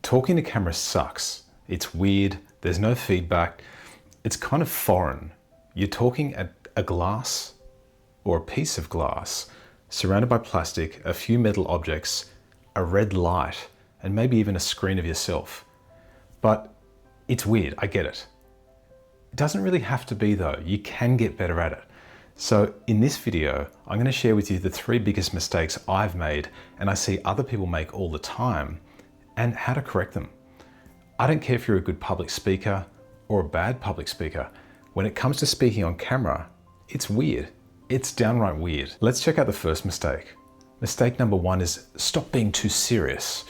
Talking to camera sucks. It's weird, there's no feedback, it's kind of foreign. You're talking at a glass or a piece of glass surrounded by plastic, a few metal objects, a red light, and maybe even a screen of yourself. But it's weird, I get it. It doesn't really have to be though, you can get better at it. So in this video, I'm going to share with you the 3 biggest mistakes I've made and I see other people make all the time and how to correct them. I don't care if you're a good public speaker or a bad public speaker. When it comes to speaking on camera, it's weird. It's downright weird. Let's check out the first mistake. Mistake number 1 is stop being too serious.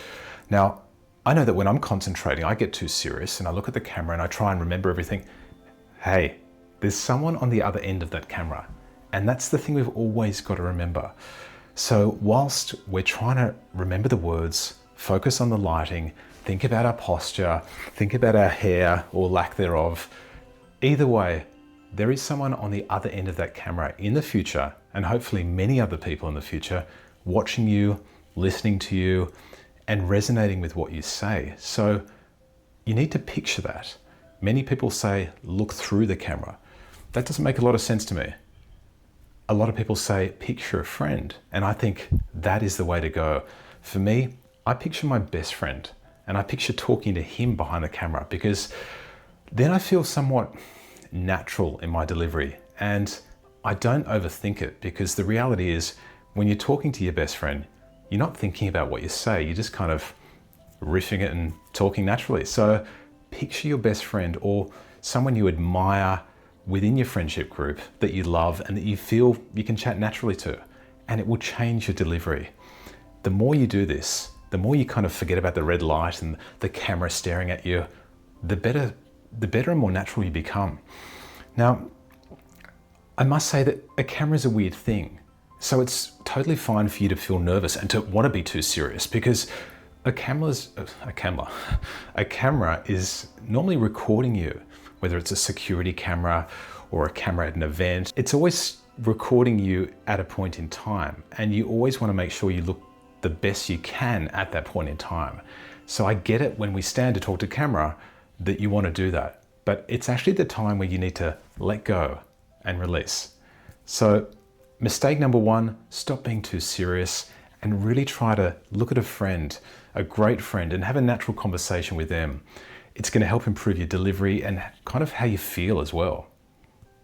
Now, I know that when I'm concentrating, I get too serious and I look at the camera and I try and remember everything. Hey, there's someone on the other end of that camera. And that's the thing we've always got to remember. So whilst we're trying to remember the words, focus on the lighting, think about our posture, think about our hair or lack thereof, either way, there is someone on the other end of that camera in the future, and hopefully many other people in the future, watching you, listening to you, and resonating with what you say. So you need to picture that. Many people say, look through the camera. That doesn't make a lot of sense to me. A lot of people say, picture a friend. And I think that is the way to go. For me, I picture my best friend and I picture talking to him behind the camera because then I feel somewhat natural in my delivery and I don't overthink it because the reality is when you're talking to your best friend, you're not thinking about what you say, you're just kind of riffing it and talking naturally. So picture your best friend or someone you admire within your friendship group that you love and that you feel you can chat naturally to, and it will change your delivery. The more you do this, the more you kind of forget about the red light and the camera staring at you, the better and more natural you become. Now, I must say that a camera is a weird thing. So it's totally fine for you to feel nervous and to want to be too serious because a camera is normally recording you, whether it's a security camera or a camera at an event. It's always recording you at a point in time, and you always want to make sure you look the best you can at that point in time. So I get it when we stand to talk to camera that you want to do that, but it's actually the time where you need to let go and release. So mistake number 1, stop being too serious and really try to look at a friend, a great friend, and have a natural conversation with them. It's going to help improve your delivery and kind of how you feel as well.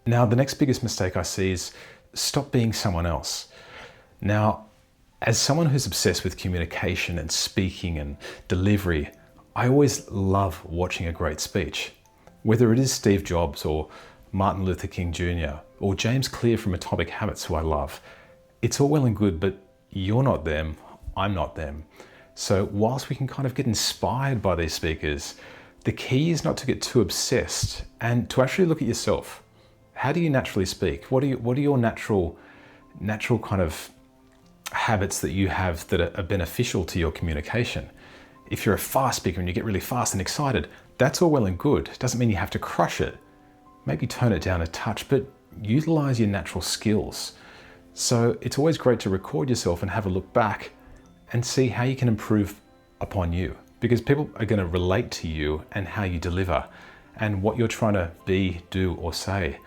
Now, the next biggest mistake I see is stop being someone else. Now, as someone who's obsessed with communication and speaking and delivery, I always love watching a great speech. Whether it is Steve Jobs or Martin Luther King Jr. or James Clear from Atomic Habits, who I love, it's all well and good, but you're not them, I'm not them. So whilst we can kind of get inspired by these speakers, the key is not to get too obsessed and to actually look at yourself. How do you naturally speak? What are your natural kind of habits that you have that are beneficial to your communication? If you're a fast speaker and you get really fast and excited, that's all well and good. It doesn't mean you have to crush it. Maybe tone it down a touch, but utilize your natural skills. So it's always great to record yourself and have a look back and see how you can improve upon you, because people are going to relate to you and how you deliver and what you're trying to be, do, or say.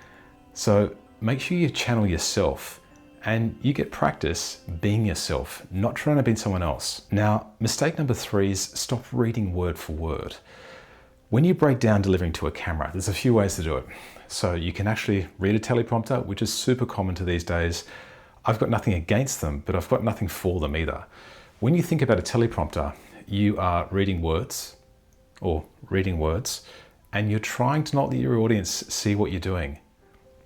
So make sure you channel yourself and you get practice being yourself, not trying to be someone else. Now, mistake number 3 is stop reading word for word. When you break down delivering to a camera, there's a few ways to do it. So you can actually read a teleprompter, which is super common to these days. I've got nothing against them, but I've got nothing for them either. When you think about a teleprompter, you are reading words, and you're trying to not let your audience see what you're doing.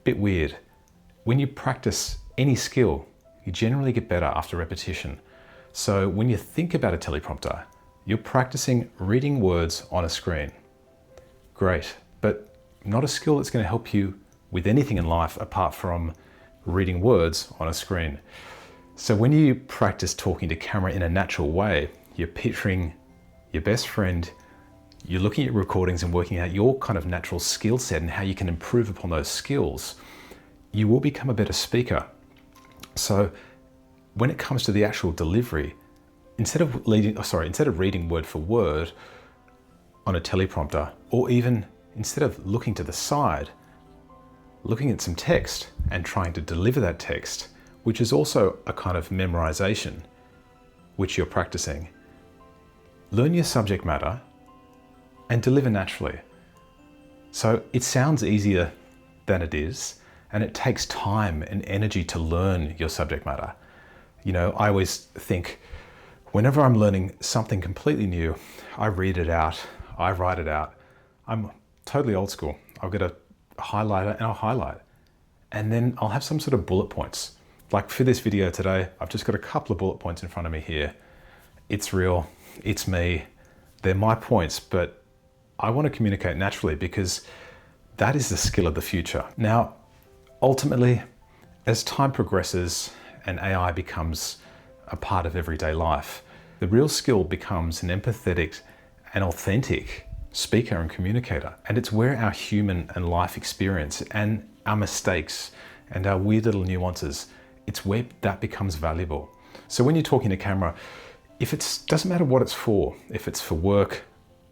Bit weird. When you practice any skill, you generally get better after repetition. So when you think about a teleprompter, you're practicing reading words on a screen. Great, but not a skill that's going to help you with anything in life apart from reading words on a screen. So when you practice talking to camera in a natural way, you're picturing your best friend, you're looking at recordings and working out your kind of natural skill set and how you can improve upon those skills, you will become a better speaker. So when it comes to the actual delivery, instead of reading word for word, on a teleprompter, or even instead of looking to the side, looking at some text and trying to deliver that text, which is also a kind of memorization, which you're practicing. Learn your subject matter and deliver naturally. So it sounds easier than it is, and it takes time and energy to learn your subject matter. You know, I always think whenever I'm learning something completely new, I read it out, I write it out. I'm totally old school. I'll get a highlighter and I'll highlight. And then I'll have some sort of bullet points. Like for this video today, I've just got a couple of bullet points in front of me here. It's real, it's me, they're my points, but I want to communicate naturally because that is the skill of the future. Now, ultimately, as time progresses and AI becomes a part of everyday life, the real skill becomes an empathetic and authentic speaker and communicator. And it's where our human and life experience and our mistakes and our weird little nuances, it's where that becomes valuable. So when you're talking to camera, if it doesn't matter what it's for, if it's for work,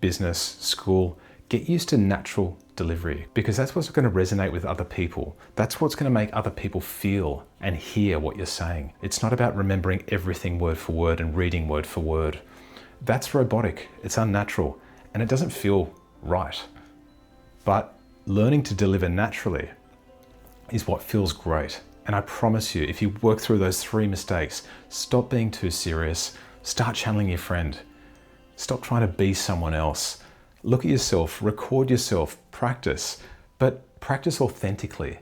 business, school, get used to natural delivery, because that's what's going to resonate with other people. That's what's going to make other people feel and hear what you're saying. It's not about remembering everything word for word and reading word for word. That's robotic, it's unnatural, and it doesn't feel right. But learning to deliver naturally is what feels great. And I promise you, if you work through those 3 mistakes, stop being too serious, start channeling your friend. Stop trying to be someone else. Look at yourself, record yourself, practice, but practice authentically.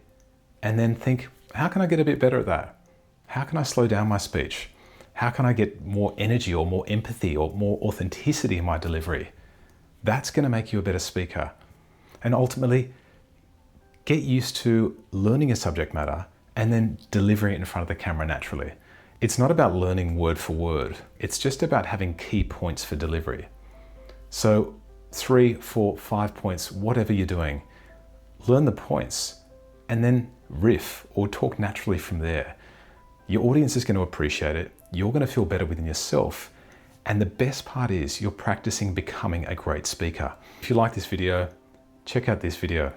And then think, how can I get a bit better at that? How can I slow down my speech? How can I get more energy or more empathy or more authenticity in my delivery? That's going to make you a better speaker. And ultimately, get used to learning a subject matter and then delivering it in front of the camera naturally. It's not about learning word for word. It's just about having key points for delivery. So 3, 4, 5 points, whatever you're doing, learn the points and then riff or talk naturally from there. Your audience is going to appreciate it. You're going to feel better within yourself. And the best part is you're practicing becoming a great speaker. If you like this video, check out this video.